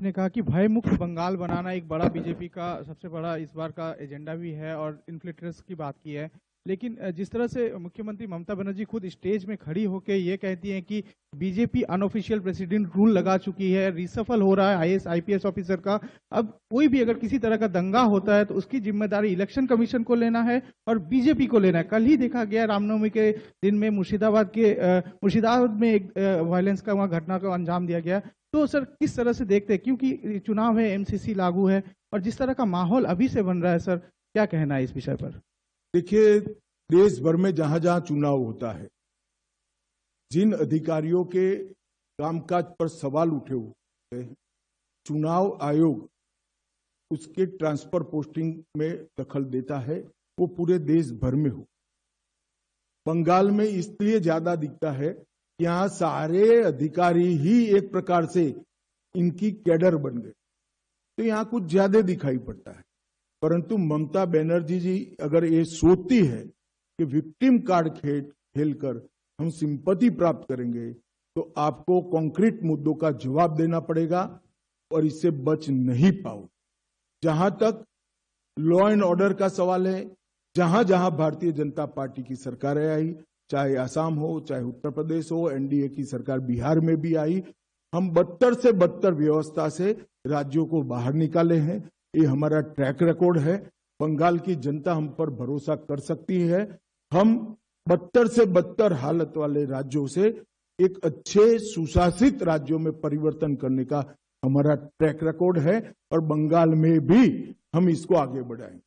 आपने कहा कि भयमुक्त बंगाल बनाना एक बड़ा बीजेपी का सबसे बड़ा इस बार का एजेंडा भी है और इन्फ्लेटर्स की बात की है, लेकिन जिस तरह से मुख्यमंत्री ममता बनर्जी खुद स्टेज में खड़ी होकर ये कहती हैं कि बीजेपी अनऑफिशियल प्रेसिडेंट रूल लगा चुकी है, रिसफल हो रहा है आईएएस आईपीएस ऑफिसर का, अब कोई भी अगर किसी तरह का दंगा होता है तो उसकी जिम्मेदारी इलेक्शन कमीशन को लेना है और बीजेपी को लेना है। कल ही देखा गया रामनवमी के दिन में मुर्शिदाबाद में एक वायलेंस का वहां घटना को अंजाम दिया गया। तो सर किस तरह से देखते हैं, क्योंकि चुनाव है, एमसीसी लागू है और जिस तरह का माहौल अभी से बन रहा है, सर क्या कहना है इस विषय पर? देखिए, देश भर में जहां जहां चुनाव होता है, जिन अधिकारियों के कामकाज पर सवाल उठे हुए हैं, चुनाव आयोग उसके ट्रांसफर पोस्टिंग में दखल देता है, वो पूरे देश भर में हो। बंगाल में इसलिए ज्यादा दिखता है कि यहां सारे अधिकारी ही एक प्रकार से इनकी कैडर बन गए, तो यहां कुछ ज्यादा दिखाई पड़ता है। परंतु ममता बनर्जी जी अगर ये सोचती है कि विक्टिम कार्ड खेलकर हम सिंपैथी प्राप्त करेंगे, तो आपको कॉन्क्रीट मुद्दों का जवाब देना पड़ेगा और इससे बच नहीं पाओ। जहां तक लॉ एंड ऑर्डर का सवाल है, जहां जहां भारतीय जनता पार्टी की सरकारें आई, चाहे असम हो, चाहे उत्तर प्रदेश हो, एनडीए की सरकार बिहार में भी आई, हम बदतर से बदतर व्यवस्था से राज्यों को बाहर निकाले हैं। ये हमारा ट्रैक रिकॉर्ड है। बंगाल की जनता हम पर भरोसा कर सकती है। हम बदतर से बदतर हालत वाले राज्यों से एक अच्छे सुशासित राज्यों में परिवर्तन करने का हमारा ट्रैक रिकॉर्ड है और बंगाल में भी हम इसको आगे बढ़ाएंगे।